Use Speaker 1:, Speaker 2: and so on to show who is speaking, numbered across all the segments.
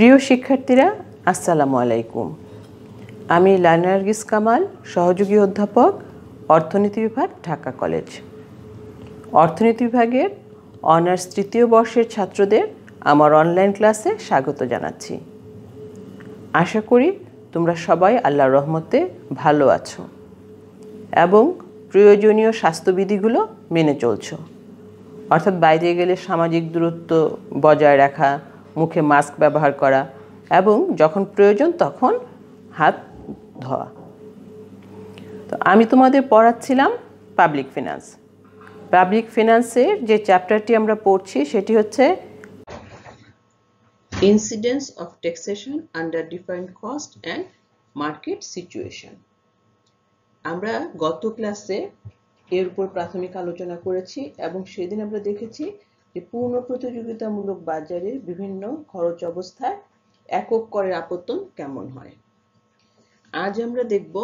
Speaker 1: প্রিয় শিক্ষার্থীরা, আসসালামু আলাইকুম। আমি লানার্গিস কামাল, সহযোগী অধ্যাপক, অর্থনীতি বিভাগ, ঢাকা কলেজ। অর্থনীতি বিভাগের অনার্স তৃতীয় বর্ষের ছাত্রদের আমার অনলাইন ক্লাসে স্বাগত জানাচ্ছি। আশা করি তোমরা সবাই আল্লাহর রহমতে ভালো আছো এবং প্রয়োজনীয় স্বাস্থ্যবিধিগুলো মেনে চলছো। অর্থাৎ বাইরে গেলে সামাজিক দূরত্ব বজায় রাখা, মুখে মাস্ক ব্যবহার করা এবং যখন প্রয়োজন তখন হাত ধোয়া। তো আমি তোমাদের পড়াচ্ছিলাম পাবলিক ফিনান্স। পাবলিক ফিনান্সের যে চ্যাপ্টারটি আমরা পড়ছি সেটি হচ্ছে incidence of taxation under different cost and market situation. আমরা গত ক্লাসে এর উপর প্রাথমিক আলোচনা করেছি এবং সেদিন আমরা দেখেছি যে পূর্ণ প্রতিযোগিতামূলক বাজারে বিভিন্ন খরচ অবস্থায় একক করের আপতন কেমন হয়। আজ আমরা দেখব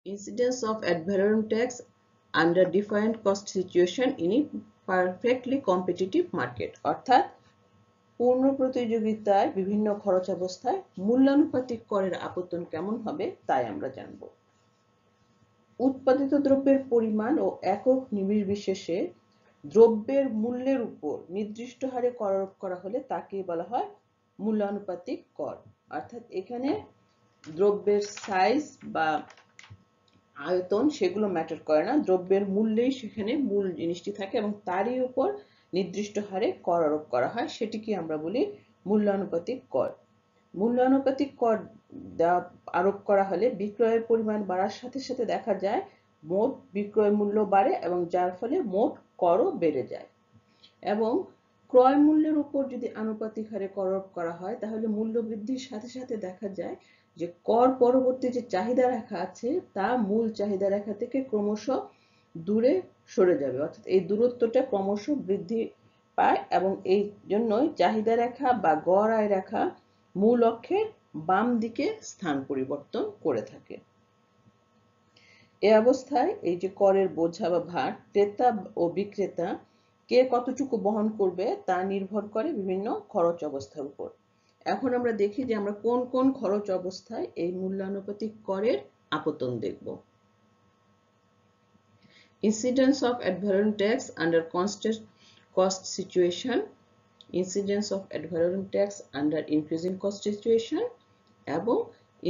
Speaker 1: incidence of ad valorem tax under different cost situation in a perfectly competitive market. অর্থাৎ পূর্ণ প্রতিযোগিতায় বিভিন্ন খরচ অবস্থায় মূল্যানুপাতিক করের আপতন কেমন হবে তাই আমরা জানব। উৎপাদিত দ্রব্যের পরিমাণ ও একক নির্বিশেষে দ্রব্যের মূল্যের উপর নির্দিষ্ট হারে কর আরোপ করা হলে তাকে বলা হয় মূল্যানুপাতিক কর। অর্থাৎ এখানে দ্রব্যের সাইজ বা আয়তন সেগুলো ম্যাটার করে না, দ্রব্যের মূল্যেই সেখানে মূল জিনিসটি থাকে এবং তারই উপর নির্দিষ্ট হারে কর আরোপ করা হয়, সেটিকে আমরা বলি মূল্যানুপাতিক কর। মূল্যানুপাতিক কর আরোপ করা হলে বিক্রয়ের পরিমাণ বাড়ার সাথে সাথে দেখা যায় মোট বিক্রয় মূল্য বাড়ে এবং যার ফলে মোট করও বেড়ে যায়। এবং ক্রয় মূল্যের উপর যদি আনুপাতিক হারে কর আরোপ করা হয় তাহলে মূল্য বৃদ্ধির সাথে সাথে দেখা যায় যে কর পরবর্তী যে চাহিদা রেখা আছে তা মূল চাহিদা রেখা থেকে ক্রমশ দূরে সরে যাবে। অর্থাৎ এই দূরত্বটা ক্রমশ বৃদ্ধি পায় এবং এই জন্যই চাহিদা রেখা বা গড় আয় রেখা মূল অক্ষের বাম দিকে স্থান পরিবর্তন করে থাকে। এ অবস্থায় এই যে করের বোঝা বা ভার ক্রেতা ও বিক্রেতা কে কতটুকু বহন করবে তা নির্ভর করে বিভিন্ন খরচ অবস্থার উপর। এখন আমরা দেখি যে আমরা কোন কোন খরচ অবস্থায় এই মূল্যানুপাতিক করের আপতন দেখব। Incidence of ad valorem tax under constant cost situation, incidence of ad valorem tax under increasing cost situation এবং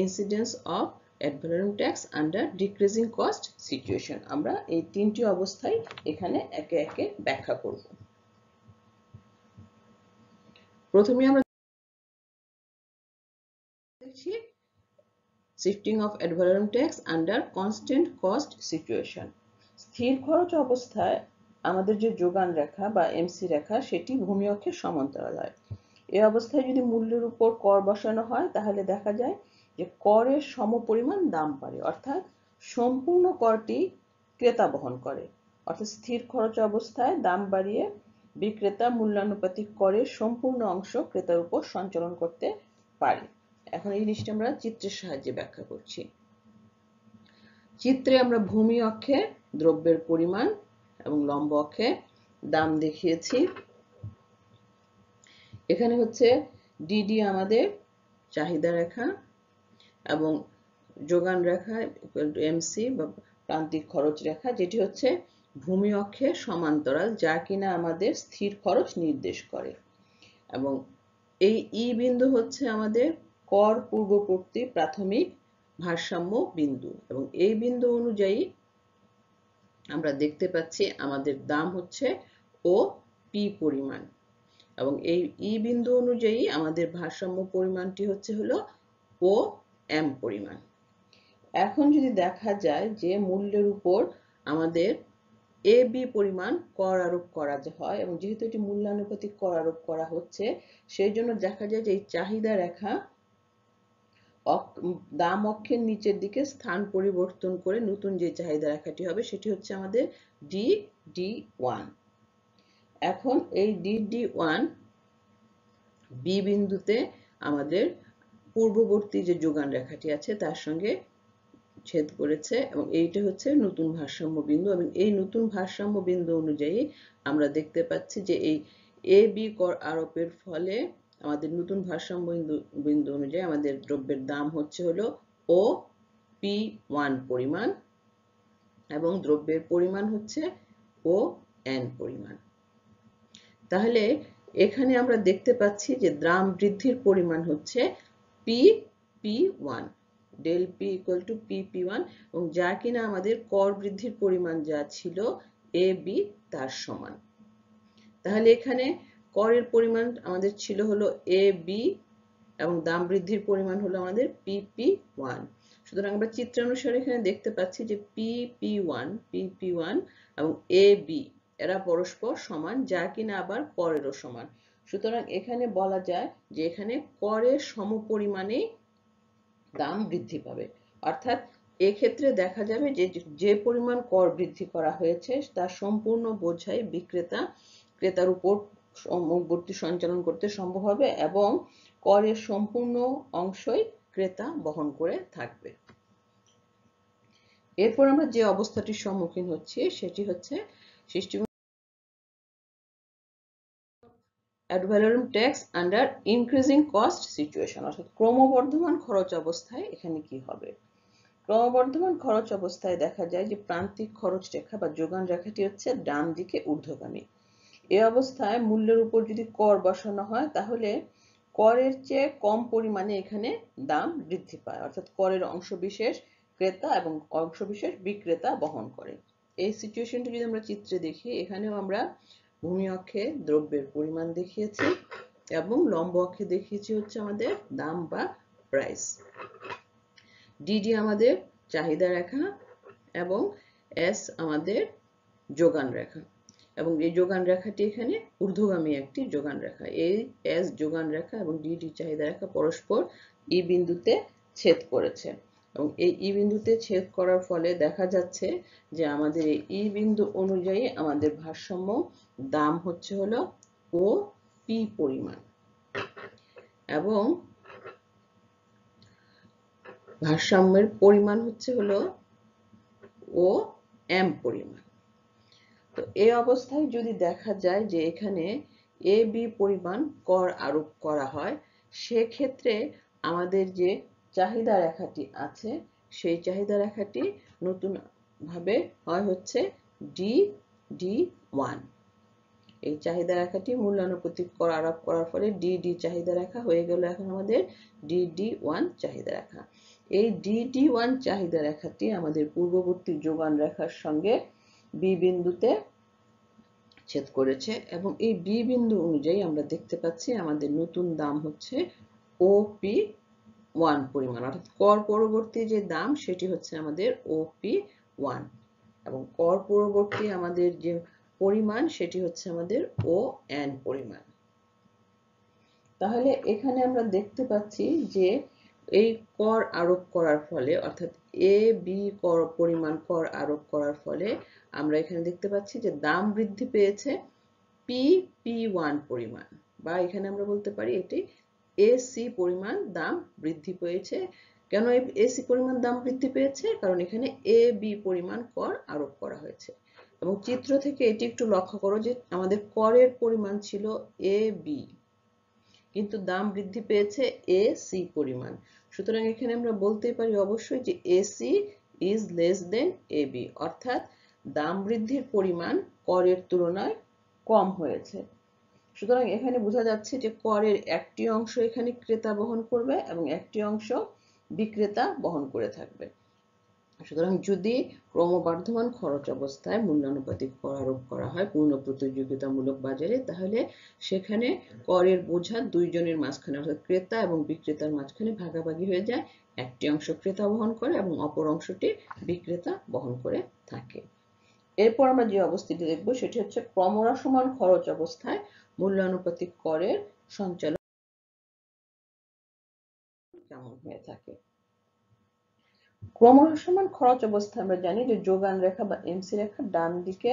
Speaker 1: incidence of ad valorem tax under decreasing cost situation. আমরা এই তিনটি অবস্থায় এখানে একে একে ব্যাখ্যা করব। প্রথমে আমরা দেখছি shifting of ad valorem tax under constant cost situation. স্থির খরচ অবস্থায় আমাদের যে যোগান রেখা বা এমসি রেখা সেটি ভূমি অক্ষের সমান্তরাল হয়। এই অবস্থায় যদি মূল্যের উপর কর বসানো হয় তাহলে দেখা যায় যে করের সমপরিমাণ দাম বাড়ে, অর্থাৎ সম্পূর্ণ করটি ক্রেতা বহন করে। অর্থাৎ স্থির খরচ অবস্থায় দাম বাড়িয়ে বিক্রেতা মূল্যানুপাতিক করের সম্পূর্ণ অংশ ক্রেতার উপর সঞ্চালন করতে পারে। এখন এই জিনিসটা আমরা চিত্রের সাহায্যে ব্যাখ্যা করছি। চিত্রে আমরা ভূমি অক্ষে দ্রব্যের পরিমাণ এবং লম্ব অক্ষে দাম দেখিয়েছি। এখানে হচ্ছে ডিডি আমাদের চাহিদা রেখা এবং যোগান রেখা এমসি বা প্রান্তিক খরচ রেখা, যেটি হচ্ছে ভূমি অক্ষের সমান্তরাল, যা কিনা আমাদের স্থির খরচ নির্দেশ করে। এবং এই ই বিন্দু হচ্ছে আমাদের কর পূর্ববর্তী প্রাথমিক ভারসাম্য বিন্দু এবং এই বিন্দু অনুযায়ী আমরা দেখতে পাচ্ছি আমাদের দাম হচ্ছে ও পি পরিমাণ এবং এই ই বিন্দু অনুযায়ী আমাদের ভারসাম্য পরিমাণটি হচ্ছে হলো ও এম পরিমাণ। এখন যদি দেখা যায় যে মূল্যের উপর আমাদের এ বি পরিমাণ কর আরোপ করা হয় এবং যেহেতু এটি মূল্যানুপাতিক কর আরোপ করা হচ্ছে সেই জন্য দেখা যায় যে এই চাহিদা রেখা দাম অক্ষের নিচের দিকে স্থান পরিবর্তন করে নতুন যে চাহিদা রেখাটি হবে সেটি হচ্ছে আমাদের DD1। এখন এই DD1 বি বিন্দুতে আমাদের পূর্ববর্তী যে যোগান রেখাটি আছে তার সঙ্গে ছেদ করেছে এবং এইটা হচ্ছে নতুন ভারসাম্য বিন্দু এবং এই নতুন ভারসাম্য বিন্দু অনুযায়ী আমরা দেখতে পাচ্ছি যে এই এ বি কর আরোপের ফলে আমাদের নতুন ভারসাম্য বিন্দু অনুযায়ী আমাদের দ্রব্যের দাম হচ্ছে হলো OP1 পরিমাণ এবং দ্রব্যের পরিমাণ হচ্ছে ON পরিমাণ। তাহলে এখানে আমরা দেখতে পাচ্ছি যে দাম বৃদ্ধির পরিমাণ হচ্ছে PP1, del P equal to PP1 এবং যা কিনা আমাদের কর বৃদ্ধির পরিমাণ যা ছিল AB তার সমান। তাহলে এখানে করের পরিমাণ আমাদের ছিল হলো AB এবং দাম বৃদ্ধির পরিমাণ হলো আমাদের PP1। সুতরাং আমরা চিত্রানুসারে এখানে দেখতে পাচ্ছি যে PP1 এবং AB এরা পরস্পর সমান, যা কিনা আবার করেরও সমান। সুতরাং এখানে বলা যায় যে এখানে করের সমপরিমাণে দাম বৃদ্ধি পাবে, অর্থাৎ এক্ষেত্রে দেখা যাবে যে যে পরিমাণ কর বৃদ্ধি করা হয়েছে তার সম্পূর্ণ বোঝাই বিক্রেতা ক্রেতার উপর মুখবর্তি সঞ্চালন করতে সম্ভব হবে এবং করের সম্পূর্ণ অংশই ক্রেতা বহন করে থাকবে। এরপর আমরা যে অবস্থাটির সম্মুখীন হচ্ছি সেটি হচ্ছে system ad valorem tax under increasing cost situation, অর্থাৎ ক্রমবর্ধমান খরচ অবস্থায় এখানে কি হবে। ক্রমবর্ধমান খরচ অবস্থায় দেখা যায় যে প্রান্তিক খরচ রেখা বা যোগান রেখাটি হচ্ছে ডান দিকে ঊর্ধ্বগামী। এই অবস্থায় মূল্যের উপর যদি কর বসানো হয় তাহলে করের চেয়ে কম পরিমাণে এখানে দাম বৃদ্ধি পায়, অর্থাৎ করের অংশবিশেষ ক্রেতা এবং অংশবিশেষ বিক্রেতা বহন করে। এই সিচুয়েশনটি যদি আমরা চিত্রে দেখি, এখানেও আমরা ভূমি অক্ষে দ্রব্যের পরিমাণ দেখিয়েছি এবং লম্ব অক্ষে দেখিয়েছি হচ্ছে আমাদের দাম বা প্রাইস। ডিডি আমাদের চাহিদা রেখা এবং এস আমাদের যোগান রেখা এবং এই যোগান রেখাটি এখানে ঊর্ধ্বগামী একটি যোগান রেখা। এই এস যোগান রেখা এবং ডিডি চাহিদা রেখা পরস্পর ই বিন্দুতে ছেদ করেছে এবং এই ই বিন্দুতে ছেদ করার ফলে দেখা যাচ্ছে যে আমাদের এই ই বিন্দু অনুযায়ী আমাদের ভারসাম্য দাম হচ্ছে হলো OP পরিমাণ এবং ভারসাম্যের পরিমাণ হচ্ছে হলো OM পরিমাণ। তো এই অবস্থায় যদি দেখা যায় যে এখানে AB পরিমাণ কর আরোপ করা হয়, সেক্ষেত্রে আমাদের যে চাহিদা রেখাটি আছে সেই চাহিদা রেখাটি নতুন ভাবে হয় হচ্ছে DD1। এই চাহিদা রেখাটি মূল্যানুপাতিক কর আরোপ করার ফলে ডিডি চাহিদা রেখা হয়ে গেল এখন আমাদের DD1 চাহিদা রেখা। এই DD1 চাহিদা রেখাটি আমাদের পূর্ববর্তী যোগান রেখার সঙ্গে বি বিন্দুতে ছেদ করেছে এবং এই বি বিন্দু অনুযায়ী আমরা দেখতে পাচ্ছি আমাদের নতুন দাম হচ্ছে OP1 পরিমাণ, অর্থাৎ কর পরবর্তী যে দাম সেটি হচ্ছে আমাদের OP1 এবং কর পরবর্তী আমাদের যে পরিমাণ সেটি হচ্ছে আমাদের ON পরিমাণ। তাহলে এখানে আমরা দেখতে পাচ্ছি যে এই কর আরোপ করার ফলে, অর্থাৎ AB পরিমাণ কর আরোপ করার ফলে আমরা এখানে দেখতে পাচ্ছি যে দাম বৃদ্ধি পেয়েছে PP1 পরিমাণ, বা এখানে আমরা বলতে পারি এটি AC পরিমাণ দাম বৃদ্ধি পেয়েছে। কেন AC পরিমাণ দাম বৃদ্ধি পেয়েছে? কারণ এখানে AB পরিমাণ কর আরোপ করা হয়েছে এবং চিত্র থেকে এটি একটু লক্ষ্য করো যে আমাদের করের পরিমাণ ছিল AB কিন্তু দাম বৃদ্ধি পেয়েছে AC পরিমাণ। সুতরাং এখানে আমরা বলতেই পারি অবশ্যই যে AC is less than AB, অর্থাৎ দাম বৃদ্ধির পরিমাণ করের তুলনায় কম হয়েছে। সুতরাং এখানে বোঝা যাচ্ছে যে করের একটি অংশ এখানে ক্রেতা বহন করবে এবং একটি অংশ বিক্রেতা বহন করে থাকবে। সুতরাং যদি ক্রমবর্ধমান খরচ অবস্থায় মূল্যানুপাতিক কর আরোপ করা হয় পূর্ণ প্রতিযোগিতামূলক বাজারে, তাহলে সেখানে করের বোঝা দুইজনের মাঝখানে অর্থাৎ ক্রেতা এবং বিক্রেতার মাঝখানে ভাগাভাগি হয়ে যায়। একটি অংশ ক্রেতা বহন করে এবং অপর অংশটি বিক্রেতা বহন করে থাকে। এরপর আমরা যে অবস্থাটি দেখব সেটি হচ্ছে ক্রমহ্রাসমান খরচ অবস্থায় মূল্যানুপাতিক করের সঞ্চালন কেমন হয়ে থাকে। ক্রমহ্রাসমান খরচ অবস্থায় আমরা জানি যে যোগান রেখা বা এমসি রেখা ডান দিকে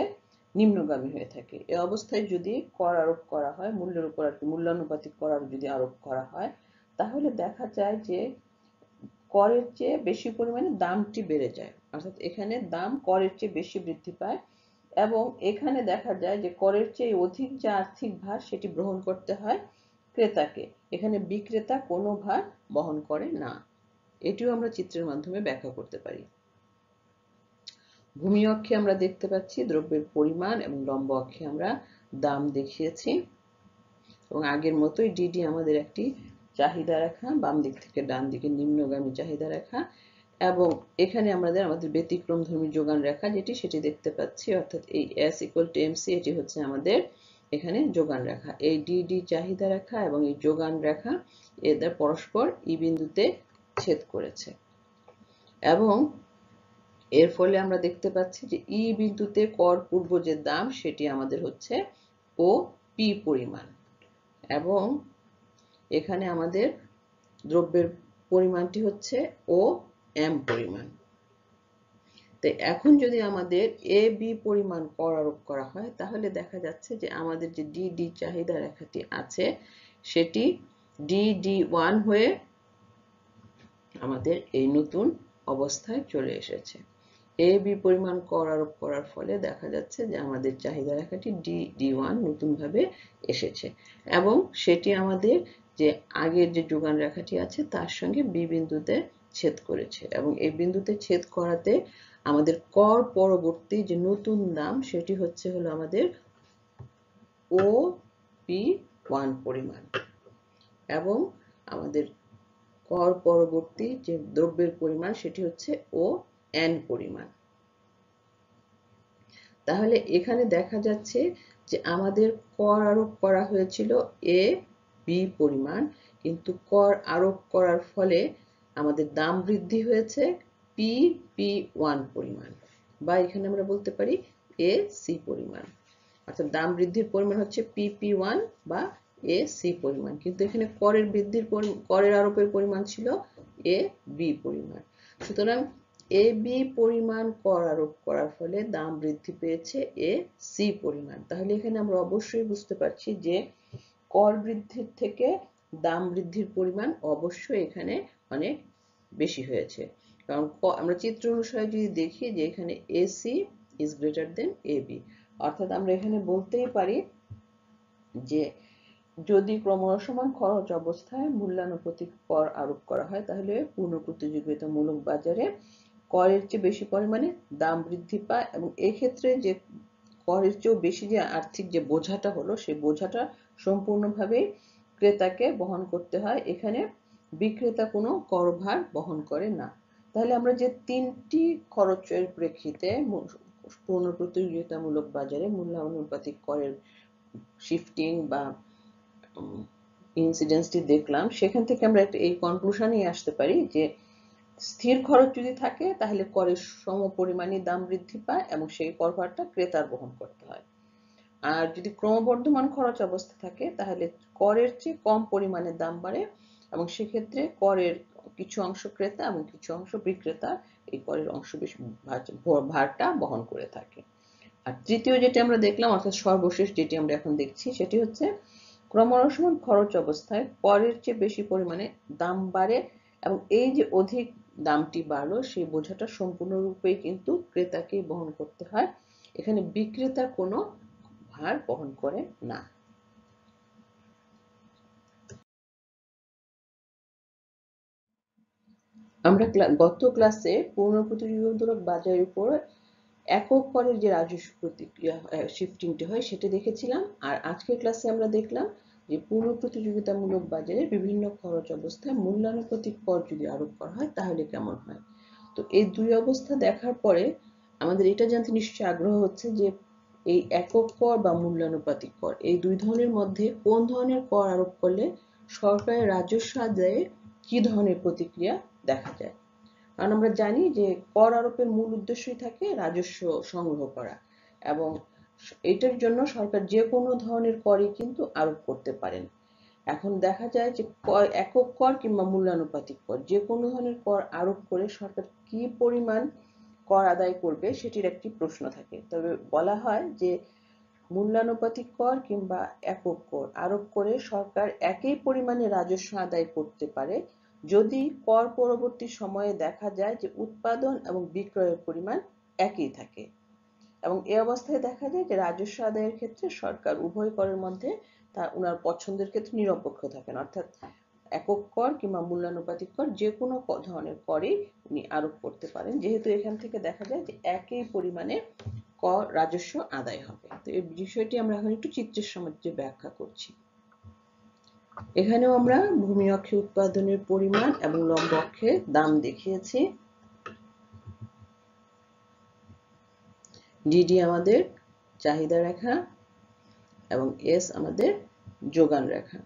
Speaker 1: নিম্নগামী হয়ে থাকে। এই অবস্থায় যদি কর আরোপ করা হয়, মূল্যের উপর মূল্যানুপাতিক কর যদি আরোপ করা হয়, তাহলে দেখা যায় যে করের চেয়ে বেশি পরিমাণে দামটি বেড়ে যায়, অর্থাৎ এখানে দাম করের চেয়ে বেশি বৃদ্ধি পায় এবং এখানে দেখা যায় যে করের চেয়ে অধিক যে আর্থিক ভার সেটি গ্রহণ করতে হয় ক্রেতাকে, এখানে বিক্রেতা কোনো ভার বহন করে না। এটিও আমরা চিত্রের মাধ্যমে ব্যাখ্যা করতে পারি। ভূমি অক্ষে আমরা দেখতে পাচ্ছি দ্রব্যের পরিমাণ এবং লম্ব অক্ষে আমরা দাম দেখিয়েছি এবং আগের মতোই ডিডি আমাদের একটি চাহিদা রেখা, বাম দিক থেকে ডান দিকে নিম্নগামী চাহিদা রেখা এবং এখানে আমাদের ব্যতিক্রমধর্মী যোগান রেখা যেটি সেটি দেখতে পাচ্ছি, অর্থাৎ এই S = MC এটি হচ্ছে আমাদের এখানে যোগান রেখা। এই ডিডি চাহিদা রেখা এবং এই যোগান রেখা এদের পরস্পর ই বিন্দুতে ছেদ করেছে এবং এর ফলে আমরা দেখতে পাচ্ছি যে ই বিন্দুতে কর পূর্ব যে দাম সেটি আমাদের হচ্ছে ও পি পরিমাণ এবং এখানে আমাদের দ্রব্যের পরিমাণটি হচ্ছে ও এম পরিমাণ। তো এখন যদি আমাদের এ বি পরিমাণ কর আরোপ করা হয় তাহলে দেখা যাচ্ছে যে আমাদের যে ডিডি চাহিদা রেখাটি আছে সেটি DD1 হয়ে আমাদের এই নতুন অবস্থায় চলে এসেছে। এ বি পরিমাণ কর আরোপ করার ফলে দেখা যাচ্ছে যে আমাদের চাহিদা রেখাটি DD1 নতুনভাবে এসেছে এবং সেটি আমাদের যে আগের যে যোগান রেখাটি আছে তার সঙ্গে বি বিন্দুতে ছেদ করেছে এবং এই বিন্দুতে ছেদ করাতে আমাদের কর পরবর্তী যে নতুন দাম সেটি হলো আমাদের OP1 পরিমাণ এবং আমাদের কর পরবর্তী যে দ্রব্যের পরিমাণ সেটি হচ্ছে ON পরিমাণ। তাহলে এখানে দেখা যাচ্ছে যে আমাদের কর আরোপ করা হয়েছিল এ বি পরিমাণ, কিন্তু কর আরোপ করার ফলে আমাদের দাম বৃদ্ধি হয়েছে PP1 পরিমাণ, বা এখানে আমরা বলতে পারি AC পরিমাণ, অর্থাৎ দাম বৃদ্ধির পরিমাণ হচ্ছে PP1 বা AC পরিমাণ, কিন্তু এখানে করের আরোপের পরিমাণ ছিল AB পরিমাণ। সুতরাং AB পরিমাণ কর আরোপ করার ফলে দাম বৃদ্ধি পেয়েছে AC পরিমাণ। তাহলে এখানে আমরা অবশ্যই বুঝতে পারছি যে কর বৃদ্ধির থেকে দাম বৃদ্ধির পরিমাণ অবশ্যই এখানে অনেক বেশি হয়েছে, কারণ আমরা চিত্র অনুসারে যদি দেখি যে এখানে AC is greater than AB, অর্থাৎ আমরা এখানে বলতেই পারি যে যদি ক্রমহ্রাসমান খরচ অবস্থায় মূল্যানুপাতিক কর আরোপ করা হয় তাহলে পূর্ণ প্রতিযোগিতামূলক বাজারে করের চেয়ে বেশি পরিমাণে দাম বৃদ্ধি পায় এবং এক্ষেত্রে যে করের চেয়েও বেশি যে আর্থিক যে বোঝাটা হলো সেই বোঝাটা সম্পূর্ণভাবে ক্রেতাকে বহন করতে হয়, এখানে বিক্রেতা কোনো করভার বহন করে না। তাহলে আমরা যে তিনটি খরচের প্রেক্ষিতে পূর্ণ প্রতিযোগিতামূলক বাজারে মূল্যানুপাতিক করের শিফটিং বা ইনসিডেন্সটি দেখলাম, সেখান থেকে আমরা এই কনক্লুশনে আসতে পারি যে স্থির খরচ যদি থাকে তাহলে করের সমপরিমাণই দাম বৃদ্ধি পায় এবং সেই করভারটা ক্রেতার বহন করতে হয়, আর যদি ক্রমবর্ধমান খরচ অবস্থা থাকে তাহলে করের চেয়ে কম পরিমাণে দাম বাড়ে এবং সেক্ষেত্রে করের কিছু অংশ ক্রেতা এবং কিছু অংশ বিক্রেতা এই করের অংশ বেশি ভারটা বহন করে থাকে। আর তৃতীয় যেটি আমরা দেখলাম, অর্থাৎ সর্বশেষ যেটি আমরা এখন দেখছি সেটি হচ্ছে ক্রমহ্রাসমান খরচ অবস্থায় করের চেয়ে বেশি পরিমাণে দাম বাড়ে এবং এই যে অধিক দামটি বাড়লো সেই বোঝাটা সম্পূর্ণরূপেই কিন্তু ক্রেতাকেই বহন করতে হয়, এখানে বিক্রেতা কোনো ভার বহন করে না। আমরা গত ক্লাসে পূর্ণ প্রতিযোগিতামূলক বাজারের উপর একক করের যে রাজস্ব প্রতিক্রিয়া শিফটিংটি হয় সেটা দেখেছিলাম, আর আজকের ক্লাসে আমরা দেখলাম যে পূর্ণ প্রতিযোগিতামূলক বাজারে বিভিন্ন খরচ অবস্থায় মূল্যানুপাতিক কর যদি আরোপ করা হয় তাহলে কেমন হয়। তো এই দুই অবস্থা দেখার পরে আমাদের এটা জানতে নিশ্চয়ই আগ্রহ হচ্ছে যে এই একক কর বা মূল্যানুপাতিক কর এই দুই ধরনের মধ্যে কোন ধরনের কর আরোপ করলে সরকারের রাজস্ব আদায়ে কি ধরনের প্রতিক্রিয়া দেখা যায়। কারণ আমরা জানি যে কর আরোপের মূল উদ্দেশ্যই থাকে রাজস্ব সংগ্রহ করা এবং এটার জন্য সরকার যে কোনো ধরনের করই কিন্তু আরোপ করতে পারেন। এখন দেখা যায় যে একক কর কিংবা মূল্যানুপাতিক কর যে কোনো ধরনের কর আরোপ করে সরকার কি পরিমাণ কর আদায় করবে সেটির একটি প্রশ্ন থাকে, তবে বলা হয় যে মূল্যানুপাতিক কর কিংবা একক কর আরোপ করে সরকার একই পরিমাণে রাজস্ব আদায় করতে পারে যদি কর পরবর্তী সময়ে দেখা যায় যে উৎপাদন এবং বিক্রয়ের পরিমাণ একই থাকে, এবং এই অবস্থায় দেখা যায় যে রাজস্ব আদায়ের ক্ষেত্রে সরকার উভয় করের মধ্যে উনার পছন্দের ক্ষেত্রে নিরপেক্ষ থাকেন, অর্থাৎ একক কর কিংবা মূল্যানুপাতিক কর যে কোনো ধরনের করই উনি আরোপ করতে পারেন, যেহেতু এখান থেকে দেখা যায় যে একই পরিমাণে কর রাজস্ব আদায় হবে। তো এই বিষয়টি আমরা এখন একটু চিত্রের সাহায্যে ব্যাখ্যা করছি। এখানেও আমরা ভূমি অক্ষে উৎপাদনের পরিমাণ এবং লম্ব অক্ষে দাম দেখিয়েছি। ডিডি আমাদের চাহিদা রেখা এবং এস আমাদের যোগান রেখা।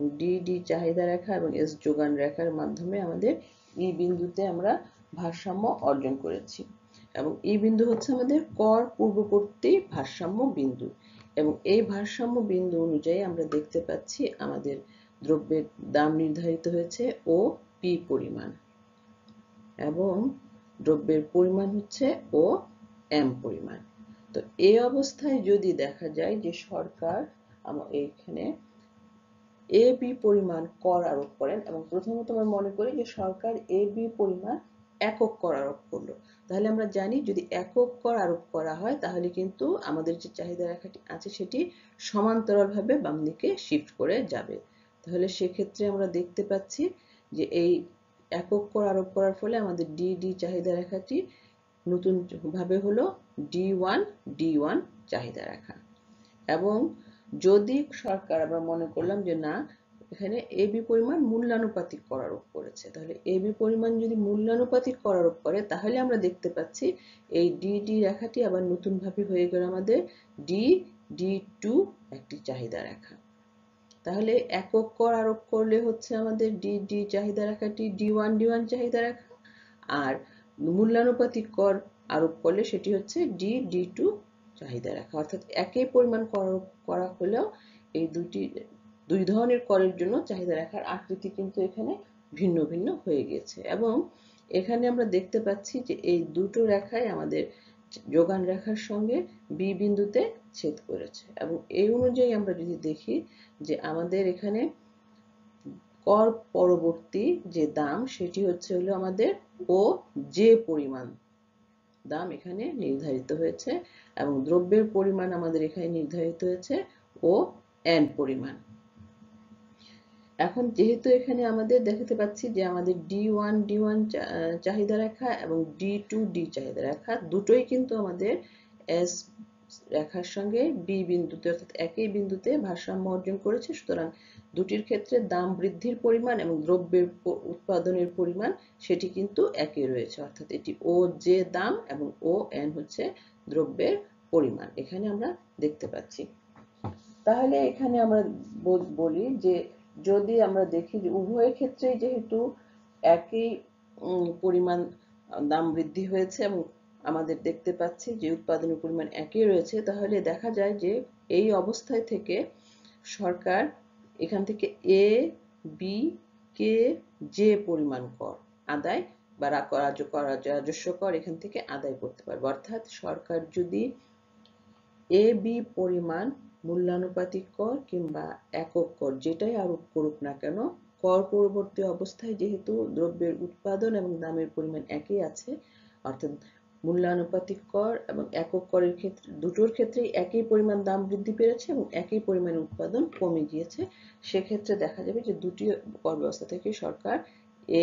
Speaker 1: ডিডি চাহিদা রেখা এবং এস যোগান রেখার মাধ্যমে আমাদের ই বিন্দুতে আমরা ভারসাম্য অর্জন করেছি, এবং এই বিন্দু হচ্ছে আমাদের কর পূর্ববর্তী ভারসাম্য বিন্দু, এবং এই ভারসাম্য বিন্দু অনুযায়ী আমরা দেখতে পাচ্ছি আমাদের দ্রব্যের দাম নির্ধারিত হয়েছে ও পি পরিমাণ, এবং দ্রব্যের পরিমাণ হচ্ছে ও এম পরিমাণ। তো এই অবস্থায় যদি দেখা যায় যে সরকার এখানে এ বি পরিমাণ কর আরোপ করেন, এবং প্রথমত আমরা মনে করি যে সরকার এ বি পরিমাণ একক কর আরোপ করলো, তাহলে আমরা জানি যদি একক কর আরোপ করা হয় তাহলে কিন্তু আমাদের যে চাহিদা রেখাটি আছে সেটি সমান্তরালভাবে বাম দিকে শিফট করে যাবে। তাহলে সেক্ষেত্রে আমরা দেখতে পাচ্ছি যে এই একক কর আরোপ করার ফলে আমাদের ডি চাহিদা রেখাটি নতুন ভাবে হলো D1 চাহিদা রেখা। এবং যদি সরকার আমরা মনে করলাম যে না এখানে এবি পরিমাণ মূল্যানুপাতিক কর আরোপ করেছে, তাহলে এবি পরিমাণ যদি মূল্যানুপাতিক কর আরোপ করে তাহলে আমরা দেখতে পাচ্ছি এই ডি রেখাটি আবার নতুন ভাবে হয়ে গেল আমাদের D2 একটি চাহিদা রেখা। তাহলে একক কর আরোপ করলে হচ্ছে আমাদের ডি চাহিদা রেখাটি D1 চাহিদা রেখা, আর মূল্যানুপাতিক কর আরোপ করলে সেটি হচ্ছে D2 চাহিদা রেখা। অর্থাৎ একই পরিমাণ কর করা হলেও এই দুই ধরনের করের জন্য চাহিদা রেখার আকৃতি কিন্তু এখানে ভিন্ন ভিন্ন হয়ে গেছে, এবং এখানে আমরা দেখতে পাচ্ছি যে এই দুটো রেখায় আমাদের যোগান রেখার সঙ্গে বি বিন্দুতে ছেদ করেছে, এবং এই অনুযায়ী আমরা যদি দেখি যে আমাদের এখানে কর পরবর্তী যে দাম সেটি হচ্ছে হলো আমাদের ও যে পরিমাণ দাম এখানে নির্ধারিত হয়েছে, এবং দ্রব্যের পরিমাণ আমাদের এখানে নির্ধারিত হয়েছে ও এন পরিমাণ। এখন যেহেতু এখানে আমাদের দেখতে পাচ্ছি যে আমাদের D1 চাহিদা রেখা এবং D2 চাহিদা রেখা দুটোই কিন্তু আমাদের এস রেখার সঙ্গে বি বিন্দুতে অর্থাৎ একই বিন্দুতে ভারসাম্য অর্জন করেছে, সুতরাং দুটির ক্ষেত্রে দাম বৃদ্ধির পরিমাণ এবং দ্রব্যের উৎপাদনের পরিমাণ সেটি কিন্তু একই রয়েছে, অর্থাৎ এটি ও যে দাম এবং ও এন হচ্ছে দ্রব্যের পরিমাণ এখানে আমরা দেখতে পাচ্ছি। তাহলে এখানে আমরা বলি যে যদি আমরা দেখি যে উভয় ক্ষেত্রেই যেহেতু একই পরিমাণ দাম বৃদ্ধি হয়েছে এবং আমাদের দেখতে পাচ্ছি যে উৎপাদনের পরিমাণ একই রয়েছে, তাহলে দেখা যায় যে এই অবস্থায় থেকে সরকার এখান থেকে এ বি কে যে পরিমাণ কর আদায় বা রাজস্ব কর এখান থেকে আদায় করতে পারবে। অর্থাৎ সরকার যদি এ বি পরিমাণ মূল্যানুপাতিক কর কিংবা একক কর যেটাই আরোপ করুক না কেন, কর পরবর্তী অবস্থায় যেহেতু দ্রব্যের উৎপাদন এবং দামের পরিমাণ একই আছে, অর্থাৎ মূল্যানুপাতিক কর এবং একক করের ক্ষেত্রে দুটোর ক্ষেত্রেই একই পরিমাণ দাম বৃদ্ধি পেয়েছে এবং একই পরিমাণ উৎপাদন কমে গিয়েছে, সেক্ষেত্রে দেখা যাবে যে দুটি কর ব্যবস্থা থেকে সরকার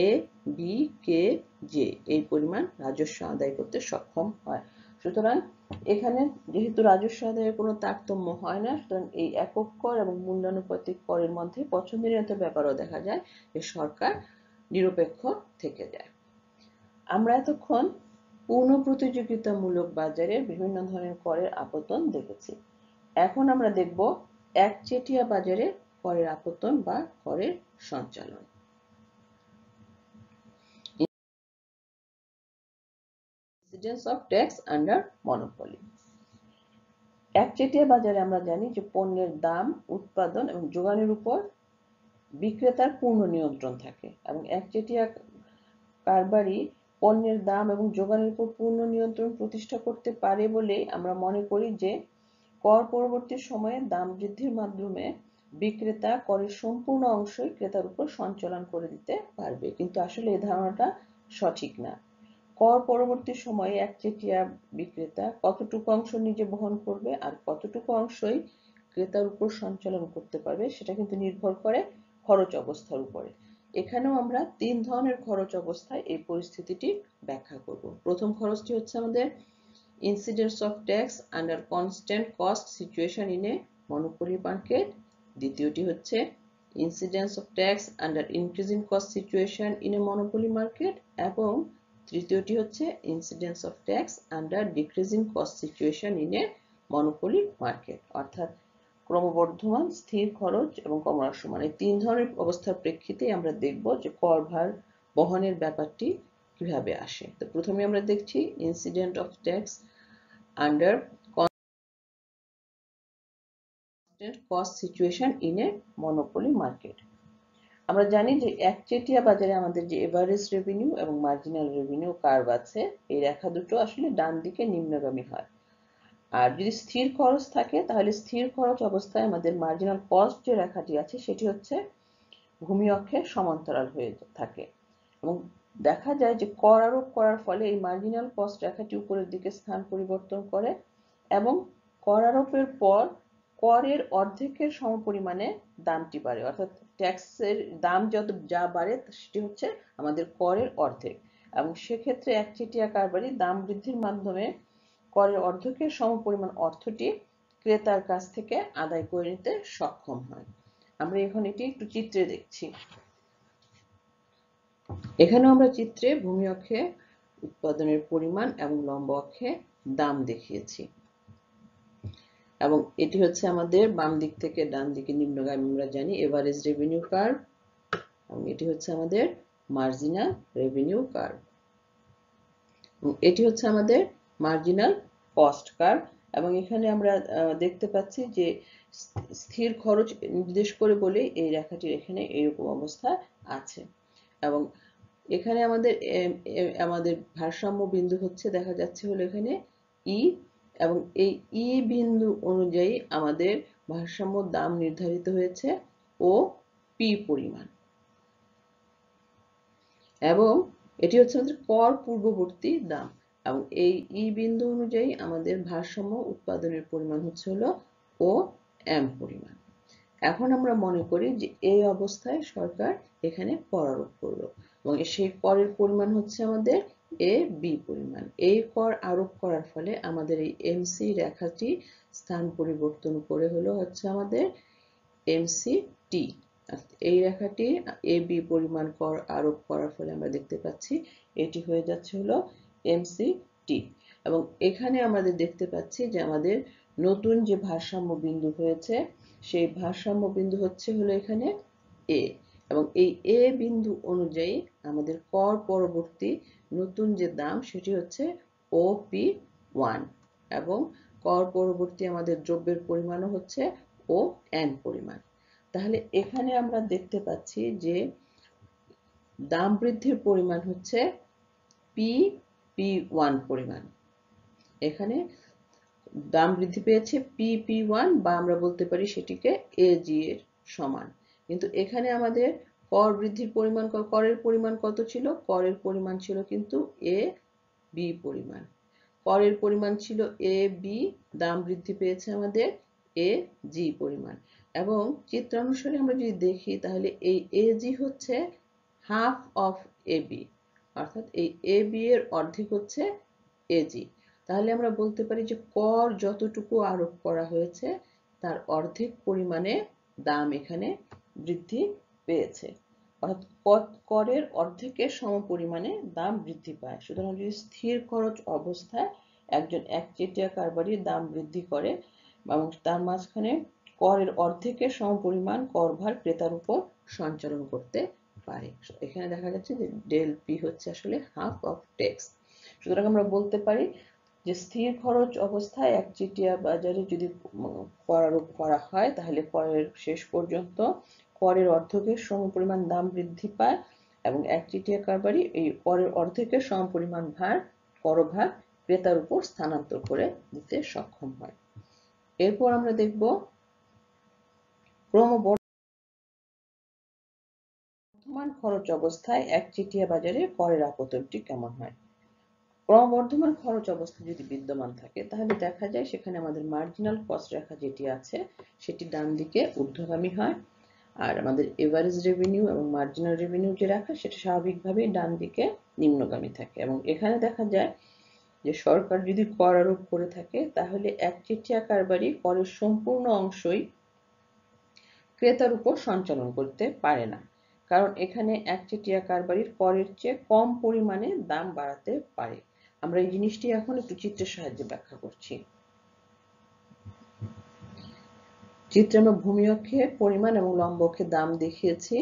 Speaker 1: এ বি কে যে এই পরিমাণ রাজস্ব আদায় করতে সক্ষম হয়। সুতরাং এখানে যেহেতু রাজস্ব আদায়ের কোনো তারতম্য হয় না, সুতরাং এই একক কর এবং মূল্যানুপাতিক করের মধ্যে পছন্দনীয়তার ব্যাপারও দেখা যায় যে সরকার নিরপেক্ষ থেকে যায়। আমরা এতক্ষণ পূর্ণ প্রতিযোগিতামূলক বাজারে বিভিন্ন ধরনের করের আপতন দেখেছি। এখন আমরা দেখব একচেটিয়া বাজারে করের আপতন বা করের সঞ্চালন। Incidence of tax under monopoly. একচেটিয়া বাজারে আমরা জানি যে পণ্যের দাম, উৎপাদন এবং যোগানের উপর বিক্রেতার পূর্ণ নিয়ন্ত্রণ থাকে, এবং একচেটিয়া কারবারি পণ্যের দাম এবং যোগানের উপর পূর্ণ নিয়ন্ত্রণ প্রতিষ্ঠা করতে পারে বলে আমরা মনে করি যে কর পরবর্তী সময়ে দাম বৃদ্ধির মাধ্যমে বিক্রেতা করের সম্পূর্ণ অংশই ক্রেতার উপর সঞ্চালন করে দিতে পারবে, কিন্তু আসলে এই ধারণাটা সঠিক না। কর পরবর্তী সময়ে একচেটিয়া বিক্রেতা কতটুকু অংশ নিজে বহন করবে আর কতটুকু অংশই ক্রেতার উপর সঞ্চালন করতে পারবে সেটা কিন্তু নির্ভর করে খরচ অবস্থার উপরে। এখানেও আমরা 3 ধরনের খরচ অবস্থায় এই পরিস্থিতিটি ব্যাখ্যা করব। প্রথম খরচটি হচ্ছে আমাদের incidence of tax under constant cost situation in a monopoly market, দ্বিতীয়টি হচ্ছে incidence of tax under increasing cost situation in a monopoly market, এবং তৃতীয়টি হচ্ছে incidence of tax under decreasing cost situation in a monopoly market, অর্থাৎ ক্রমবর্ধমান স্থির খরচ এবং ক্রমহ্রাসমান এই 3 ধরনের অবস্থার প্রেক্ষিতে আমরা দেখব যে কর ভার বহনের ব্যাপারটি কিভাবে আসে। তো প্রথমে আমরা দেখছি incidence of tax under constant cost situation in a monopoly market। আমরা জানি যে একচেটিয়া বাজারে আমাদের যে এভারেজ রেভিনিউ এবং মার্জিনাল রেভিনিউ কার্ভ আছে, এই রেখা দুটো আসলে ডান দিকে নিম্নগামী হয়। আর যদি স্থির খরচ থাকে তাহলে স্থির খরচ অবস্থায় আমাদের মার্জিনাল কস্ট যে রেখাটি আছে সেটি হচ্ছে ভূমি অক্ষের সমান্তরাল হয়ে থাকে, এবং দেখা যায় যে কর আরোপ করার ফলে এই মার্জিনাল কস্ট রেখাটি উপরের দিকে স্থান পরিবর্তন করে এবং কর আরোপের পর করের অর্ধেকের সমপরিমাণে দামটি বাড়ে, অর্থাৎ ট্যাক্সের দাম যা বাড়ে সেটি হচ্ছে আমাদের করের অর্ধেক, এবং সেক্ষেত্রে একচেটিয়া কারবারি দাম বৃদ্ধির মাধ্যমে করের অর্ধেকের সমপরিমাণ অর্থটি ক্রেতার কাছ থেকে আদায় করে নিতে সক্ষম হয়। আমরা এখন এটি একটু চিত্রে দেখছি। এখানে আমরা চিত্রে ভূমি অক্ষে উৎপাদনের পরিমাণ এবং লম্ব অক্ষে দাম দেখিয়েছি, এবং এটি হচ্ছে আমাদের বাম দিক থেকে ডান দিকে নিম্নগামী আমরা জানি এভারেজ রেভিনিউ কার্ভ, এবং এটি হচ্ছে আমাদের মার্জিনাল রেভিনিউ কার্ভ, এবং এটি হচ্ছে আমাদের মার্জিনাল কস্ট কার্ভ। এবং এখানে আমরা দেখতে পাচ্ছি যে স্থির খরচ নির্দেশ করে বলে এই রেখাটির এখানে এইরকম অবস্থা আছে, এবং এখানে আমাদের ভারসাম্য বিন্দু হচ্ছে দেখা যাচ্ছে হলো এখানে ই, এবং এই ই বিন্দু অনুযায়ী আমাদের ভারসাম্য দাম নির্ধারিত হয়েছে ও পি পরিমাণ, এবং এটি হচ্ছে আমাদের কর পূর্ববর্তী দাম, এবং এই ই বিন্দু অনুযায়ী আমাদের ভারসাম্য উৎপাদনের পরিমাণ হচ্ছে হলো ও এম পরিমাণ। এখন আমরা মনে করি যে এই অবস্থায় সরকার এখানে কর আরোপ করলো, এবং সেই করের পরিমাণ হচ্ছে আমাদের এ বি পরিমাণ। এই কর আরোপ করার ফলে আমাদের এই এমসি রেখাটি স্থান পরিবর্তন করে হলো হচ্ছে আমাদের এমসি টি। এই রেখাটি এ বি পরিমাণ কর আরোপ করার ফলে আমরা দেখতে পাচ্ছি এটি হয়ে যাচ্ছে হলো এমসি টি, এবং এখানে আমাদের দেখতে পাচ্ছি যে আমাদের নতুন যে ভারসাম্য বিন্দু হয়েছে সেই ভারসাম্য বিন্দু হচ্ছে হলো এখানে এ, এবং এই এ বিন্দু অনুযায়ী আমাদের কর পরবর্তী নতুন যে দাম সেটি হচ্ছে ওপি 1, এবং কর পরবর্তী আমাদের দ্রব্যের পরিমাণও হচ্ছে ও এন পরিমাণ। তাহলে এখানে আমরা দেখতে পাচ্ছি যে দাম বৃদ্ধির পরিমাণ হচ্ছে পি1 পরিমাণ, এখানে দাম বৃদ্ধি পেয়েছে পি1, বা আমরা বলতে পারি সেটিকে এজি এর সমান, কিন্তু এখানে আমাদের কর বৃদ্ধির পরিমাণ করের পরিমাণ কত ছিল, করের পরিমাণ ছিল কিন্তু এ বি পরিমাণ, করের পরিমাণ ছিল এ বি, দাম বৃদ্ধি পেয়েছে আমাদের এ জি পরিমাণ, এবং চিত্রানুসারে আমরা যদি দেখি তাহলে এই এ জি হচ্ছে হাফ অফ এ বি, অর্থাৎ এই এ বি এর অর্ধেক হচ্ছে এজি। তাহলে আমরা বলতে পারি যে কর যতটুকু আরোপ করা হয়েছে তার অর্ধেক পরিমাণে দাম এখানে বৃদ্ধি পেয়েছে, অর্থাৎ করের অর্ধেকের সমপরিমাণে দাম বৃদ্ধি পায়। সুতরাং যদি স্থির খরচ অবস্থায় একজন একচেটিয়া কারবারি দাম বৃদ্ধি করে এবং তার মাঝখানে করের অর্ধেকের সমপরিমাণ করভার ক্রেতার উপর সঞ্চালন করতে পারে। এখানে দেখা যাচ্ছে যে ডেল পি হচ্ছে আসলে হাফ অফ ট্যাক্স। সুতরাং আমরা বলতে পারি যে স্থির খরচ অবস্থায় একচেটিয়া বাজারে যদি কর আরোপ করা হয় তাহলে করের শেষ পর্যন্ত করের অর্ধেকের সমপরিমাণ দাম বৃদ্ধি পায়, এবং একচেটিয়া কারবারি এই করের অর্ধেকের সমপরিমাণ করভার ক্রেতার উপর স্থানান্তর করে দিতে সক্ষম হয়। এরপর আমরা দেখব ক্রমবর্ধমান খরচ অবস্থায় একচেটিয়া বাজারে করের আপতনটি কেমন হয়? ক্রমবর্ধমান খরচ অবস্থা যদি বিদ্যমান থাকে তাহলে দেখা যায় সেখানে আমাদের মার্জিনাল কস্ট রেখা যেটি আছে সেটি ডান দিকে ঊর্ধ্বগামী হয়, আর আমাদের এভারেজ রেভিনিউ এবং মার্জিনাল রেভিনিউ যে রেখা সেটা স্বাভাবিকভাবেই ডান দিকে নিম্নগামী থাকে। এবং এখানে দেখা যায় যে সরকার যদি কর আরোপ করে থাকে তাহলে একচেটিয়া কারবারি করের সম্পূর্ণ অংশই ক্রেতার উপর সঞ্চালন করতে পারে না, কারণ এখানে একচেটিয়া কারবারির করের চেয়ে কম পরিমাণে দাম বাড়াতে পারে। আমরা এই জিনিসটি এখন একটু চিত্রের সাহায্যে ব্যাখ্যা করছি। চিত্রে আমরা ভূমি অক্ষে পরিমাণ এবং লম্ব অক্ষে দাম দেখিয়েছি।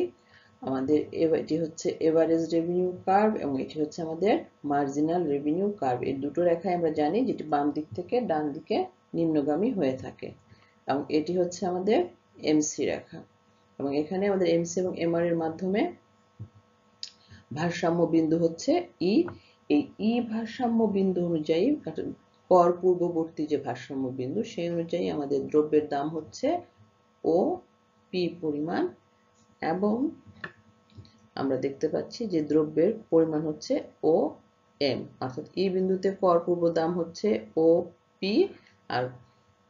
Speaker 1: আমাদের এটি হচ্ছে এভারেজ রেভিনিউ কার্ভ এবং এটি হচ্ছে আমাদের মার্জিনাল রেভিনিউ কার্ভ। এই দুটো রেখায় আমরা জানি যেটি বাম দিক থেকে ডান দিকে নিম্নগামী হয়ে থাকে, এবং এটি হচ্ছে আমাদের এমসি রেখা। এবং এখানে আমাদের এমসি এবং এমআর এর মাধ্যমে ভারসাম্য বিন্দু হচ্ছে ই। এই ই ভারসাম্য বিন্দু অনুযায়ী কর পূর্ববর্তী যে ভারসাম্য বিন্দু সেই অনুযায়ী আমাদের দ্রব্যের দাম হচ্ছে ও পি পরিমাণ, এবং আমরা দেখতে পাচ্ছি যে দ্রব্যের পরিমাণ হচ্ছে ও এম, অর্থাৎ ই বিন্দুতে কর পূর্ব দাম হচ্ছে ও পি আর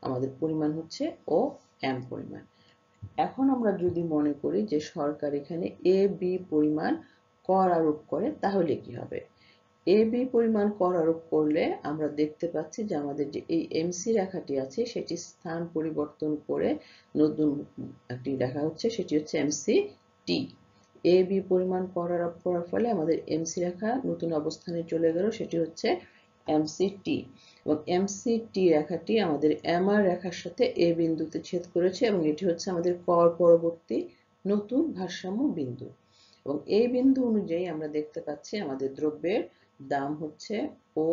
Speaker 1: আমাদের পরিমাণ হচ্ছে ও এম পরিমাণ। এখন আমরা যদি মনে করি যে সরকার এখানে এ বি পরিমাণ কর আরোপ করে তাহলে কি হবে? এ বি পরিমাণ কর আরোপ করলে আমরা দেখতে পাচ্ছি যে আমাদের যে এই এমসি রেখাটি আছে সেটি স্থান পরিবর্তন করে নতুন একটি রেখা হচ্ছে, সেটি হচ্ছে এমসি টি। এ বি পরিমাণ কর আরোপ করার ফলে আমাদের এমসি রেখা নতুন অবস্থানে চলে গেল, সেটি হচ্ছে এমসি টি। এবং এমসি টি রেখাটি আমাদের এমআর রেখার সাথে এ বিন্দুতে ছেদ করেছে এবং এটি হচ্ছে আমাদের কর পরবর্তী নতুন ভারসাম্য বিন্দু। এবং এই বিন্দু অনুযায়ী আমরা দেখতে পাচ্ছি আমাদের দ্রব্যের দাম হচ্ছে ও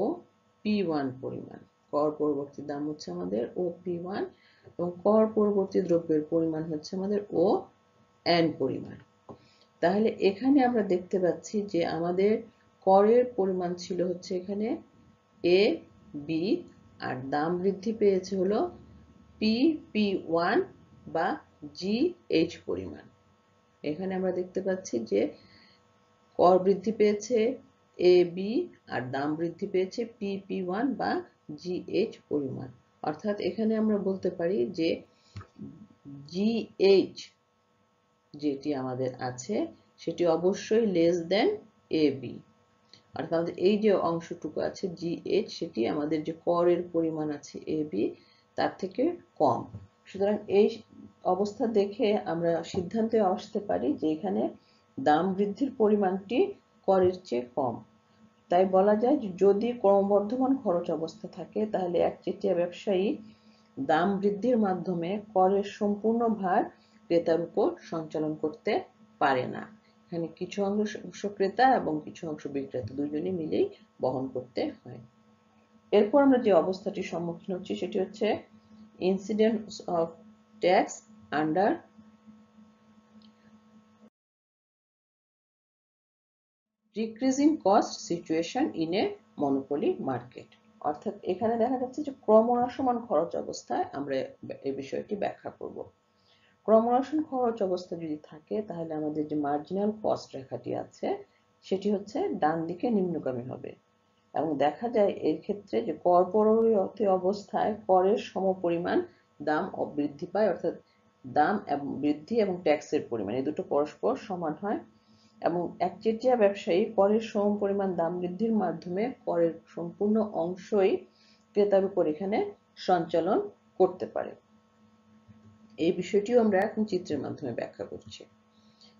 Speaker 1: পি ওয়ান পরিমাণ, কর পরবর্তী দাম হচ্ছে আমাদের ও পি ওয়ান, এবং কর পরবর্তী দ্রব্যের পরিমাণ হচ্ছে আমাদের ও এন পরিমাণ। তাহলে এখানে আমরা দেখতে পাচ্ছি যে আমাদের করের পরিমাণ ছিল হচ্ছে এখানে এ বি, আর দাম বৃদ্ধি পেয়েছে হলো পি পি ওয়ান বা জি এইচ পরিমাণ। এখানে আমরা দেখতে পাচ্ছি যে কর বৃদ্ধি পেয়েছে এ বি আর দাম বৃদ্ধি পেয়েছে পি পি ওয়ান বা জি এইচ পরিমাণ। অর্থাৎ এখানে আমরা বলতে পারি যে জি এইচ যেটি আমাদের আছে সেটি অবশ্যই লেস দেন এ বি, অর্থাৎ আমাদের এই যে অংশটুকু আছে জি এইচ সেটি আমাদের যে করের পরিমাণ আছে এ বি তার থেকে কম। সুতরাং এই অবস্থা দেখে আমরা সিদ্ধান্তে আসতে পারি যে এখানে দাম বৃদ্ধির পরিমাণটি করের চেয়ে কম। তাই বলা যায় যে যদি ক্রমবর্ধমান খরচ অবস্থা থাকে তাহলে একচেটিয়া ব্যবসায়ী দাম বৃদ্ধির মাধ্যমে করের সম্পূর্ণ ভার ক্রেতার উপর সঞ্চালন করতে পারে না। এখানে কিছু অংশ ক্রেতা এবং কিছু অংশ বিক্রেতা দুজনে মিলেই বহন করতে হয়। এরপর আমরা যে অবস্থাটির সম্মুখীন হচ্ছি সেটি হচ্ছে incidence of tax under decreasing cost situation in A monopoly market. অর্থাৎ এখানে দেখা যাচ্ছে যে ক্রমহ্রাসমান খরচ অবস্থায় আমরা এই বিষয়টি ব্যাখ্যা করব। ক্রমহ্রাসমান খরচ অবস্থা যদি থাকে তাহলে আমাদের যে মার্জিনাল কস্ট রেখাটি আছে সেটি হচ্ছে ডান দিকে নিম্নগামী হবে, এবং দেখা যায় এর ক্ষেত্রে যে কর পরবর্তী অবস্থায় করের সমপরিমাণ দাম বৃদ্ধি পায়, অর্থাৎ দাম এবং বৃদ্ধি এবং ট্যাক্সের পরিমাণ এই দুটো পরস্পর সমান হয়, এবং একচেটিয়া ব্যবসায়ী করের সমপরিমাণ দাম বৃদ্ধির মাধ্যমে করের সম্পূর্ণ অংশই ক্রেতার উপর এখানে সঞ্চালন করতে পারে। এই বিষয়টিও আমরা এখন চিত্রের মাধ্যমে ব্যাখ্যা করছি।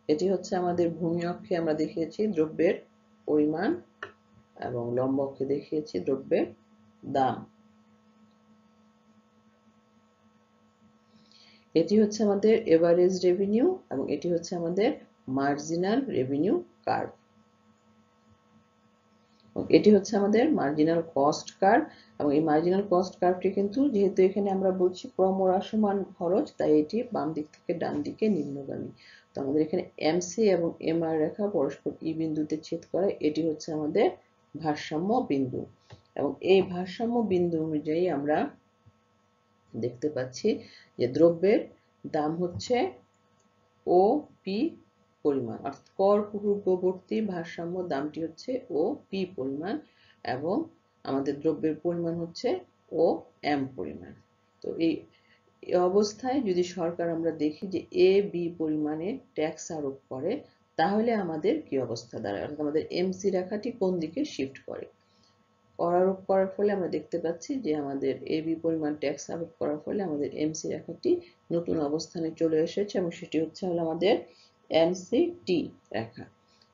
Speaker 1: এটি হচ্ছে আমাদের ভূমি অক্ষে আমরা দেখিয়েছি দ্রব্যের পরিমাণ এবং লম্ব অক্ষে দেখিয়েছি দ্রব্যের দাম। এটি হচ্ছে আমাদের এভারেজ রেভিনিউ এবং এটি হচ্ছে আমাদের মার্জিনাল রেভিনিউ কার্ভ। এটি হচ্ছে আমাদের মার্জিনাল কস্ট কার্ভ, এবং এই মার্জিনাল কস্ট কার্ভটি কিন্তু যেহেতু এখানে আমরা বলছি ক্রমহ্রাসমান খরচ তাই এটি বাম দিক থেকে ডান দিকে নিম্নগামী। তো আমাদের এখানে এমসি এবং এমআর রেখা পরস্পর ই বিন্দুতে ছেদ করে, এটি হচ্ছে আমাদের ভারসাম্য বিন্দু, এবং এই ভারসাম্য বিন্দু অনুযায়ী আমরা দেখতে পাচ্ছি যে দ্রব্যের দাম হচ্ছে ও পি পরিমাণ, অর্থাৎ কর পূর্ববর্তী ভারসাম্য দামটি হচ্ছে ও পি পরিমাণ এবং আমাদের দ্রব্যের পরিমাণ হচ্ছে ও এম পরিমাণ। তো এই অবস্থায় যদি সরকার আমরা দেখি যে এ বি পরিমাণে ট্যাক্স আরোপ করে, তাহলে আমাদের কি অবস্থা দাঁড়ায়, অর্থাৎ আমাদের এমসি রেখাটি কোন দিকে শিফট করে। কর আরোপ করার ফলে আমরা দেখতে পাচ্ছি যে আমাদের এ বি পরিমাণ ট্যাক্স আরোপ করার ফলে আমাদের এমসি রেখাটি নতুন অবস্থানে চলে এসেছে এবং সেটি হচ্ছে আমাদের এমসিটি রেখা।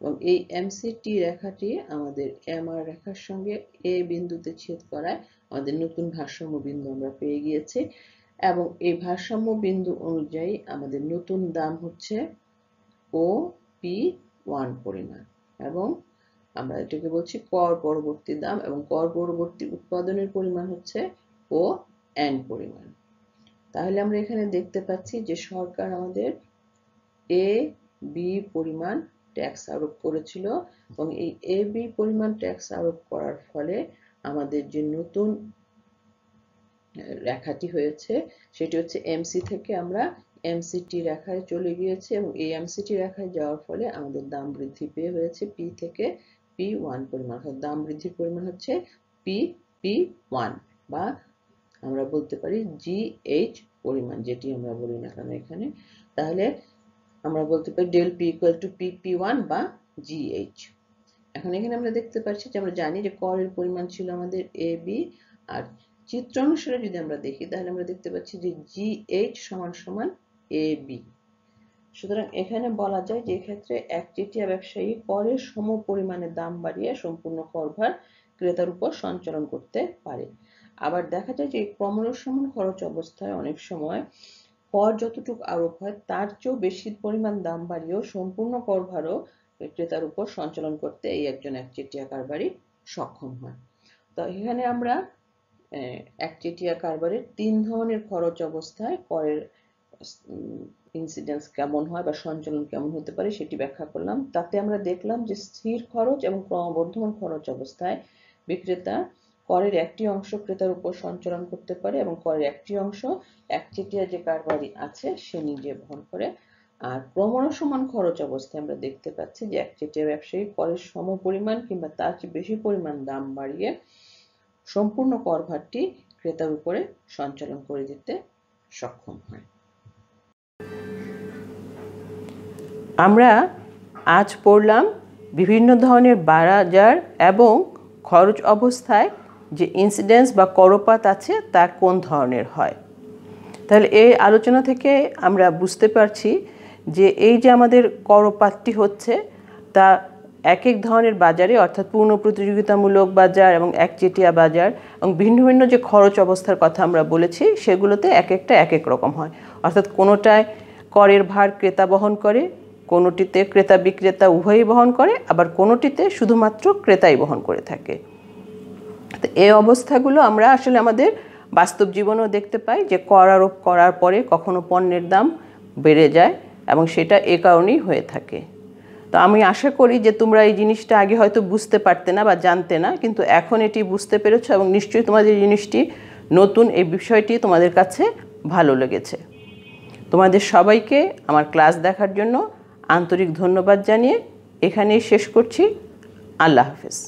Speaker 1: এবং এই এমসিটি রেখাটি আমাদের এমআর রেখার সঙ্গে এ বিন্দুতে ছেদ করায় আমাদের নতুন ভারসাম্য বিন্দু আমরা পেয়ে গিয়েছি এবং এই ভারসাম্য বিন্দু অনুযায়ী আমাদের নতুন দাম হচ্ছে ও পি 1 পরিমাণ এবং আমরা এটাকে বলছি কর পরবর্তী দাম এবং কর পরবর্তী উৎপাদনের পরিমাণ হচ্ছে ও এন পরিমাণ। তাহলে আমরা এখানে দেখতে পাচ্ছি যে সরকার আমাদের এ বি পরিমাণ ট্যাক্স আরোপ করেছিল এবং এই এ বি পরিমাণ ট্যাক্স আরোপ করার ফলে আমাদের যে নতুন রেখাটি হয়েছে সেটি হচ্ছে এমসি থেকে আমরা এমসিটি রেখায় চলে গিয়েছি এবং এই এমসিটি রেখায় যাওয়ার ফলে আমাদের দাম বৃদ্ধি পেয়ে হয়েছে পি থেকে পি 1 পরিমাণ, অর্থাৎ দাম বৃদ্ধির পরিমাণ হচ্ছে পি পি 1 বা আমরা বলতে পারি জিএইচ পরিমাণ, যেটি আমরা বলি না কেন এখানে। তাহলে আমরা বলতে পারি del P equal to P P 1 বা জিএইচ। এখন এখানে আমরা দেখতে পাচ্ছি যে আমরা জানি যে করের পরিমাণ ছিল আমাদের এ বি, আর চিত্র অনুসারে যদি আমরা দেখি তাহলে আমরা দেখতে পাচ্ছি যে জিএইচ সমান সমান এ বি। সুতরাং এখানে বলা যায় যে এক্ষেত্রে একচেটিয়া ব্যবসায়ী করের সম পরিমাণে দাম বাড়িয়ে সম্পূর্ণ করভার ক্রেতার উপর সঞ্চালন করতে পারে। আবার দেখা যায় যে ক্রমহ্রাসমান খরচ অবস্থায় অনেক সময় কর যতটুকু আরোপ হয় তার চেয়েও বেশি পরিমাণ দাম বাড়িয়েও সম্পূর্ণ করভারও ক্রেতার উপর সঞ্চালন করতে এই একজন একচেটিয়া কারবারি সক্ষম হয়। তো এখানে আমরা একচেটিয়া কারবারের 3 ধরনের খরচ অবস্থায় করের ইনসিডেন্স কেমন হয় বা সঞ্চালন কেমন হতে পারে সেটি ব্যাখ্যা করলাম। তাতে আমরা দেখলাম যে স্থির খরচ এবং ক্রমবর্ধমান খরচ অবস্থায় বিক্রেতা করের একটি অংশ ক্রেতার উপর সঞ্চালন করতে পারে এবং করের একটি অংশ একচেটিয়া যে কারবারি আছে সে নিজে বহন করে। আর ক্রমহ্রাসমান খরচ অবস্থায় আমরা দেখতে পাচ্ছি যে একচেটিয়া ব্যবসায়ী করের সমপরিমাণ কিংবা তার চেয়ে বেশি পরিমাণ দাম বাড়িয়ে সম্পূর্ণ করভারটি ক্রেতার উপরে সঞ্চালন করে দিতে সক্ষম হয়। আমরা আজ পড়লাম বিভিন্ন ধরনের বাজার এবং খরচ অবস্থায় যে ইনসিডেন্স বা করপাত আছে তা কোন ধরনের হয়। তাহলে এই আলোচনা থেকে আমরা বুঝতে পারছি যে এই যে আমাদের করপাতটি হচ্ছে তা এক এক ধরনের বাজারে, অর্থাৎ পূর্ণ প্রতিযোগিতামূলক বাজার এবং একচেটিয়া বাজার এবং ভিন্ন ভিন্ন যে খরচ অবস্থার কথা আমরা বলেছি সেগুলোতে এক একটা এক এক রকম হয়। অর্থাৎ কোনোটায় করের ভার ক্রেতা বহন করে, কোনোটিতে ক্রেতা বিক্রেতা উভয়ই বহন করে, আবার কোনোটিতে শুধুমাত্র ক্রেতাই বহন করে থাকে। তো এই অবস্থাগুলো আমরা আসলে আমাদের বাস্তব জীবনেও দেখতে পাই যে কর আরোপ করার পরে কখনো পণ্যের দাম বেড়ে যায় এবং সেটা এ কারণেই হয়ে থাকে। তো আমি আশা করি যে তোমরা এই জিনিসটা আগে হয়তো বুঝতে পারতে না বা জানতে না, কিন্তু এখন এটি বুঝতে পেরেছো এবং নিশ্চয়ই তোমাদের জিনিসটি নতুন, এই বিষয়টি তোমাদের কাছে ভালো লেগেছে। তোমাদের সবাইকে আমার ক্লাস দেখার জন্য আন্তরিক ধন্যবাদ জানিয়ে এখানেই শেষ করছি। আল্লাহ হাফেজ।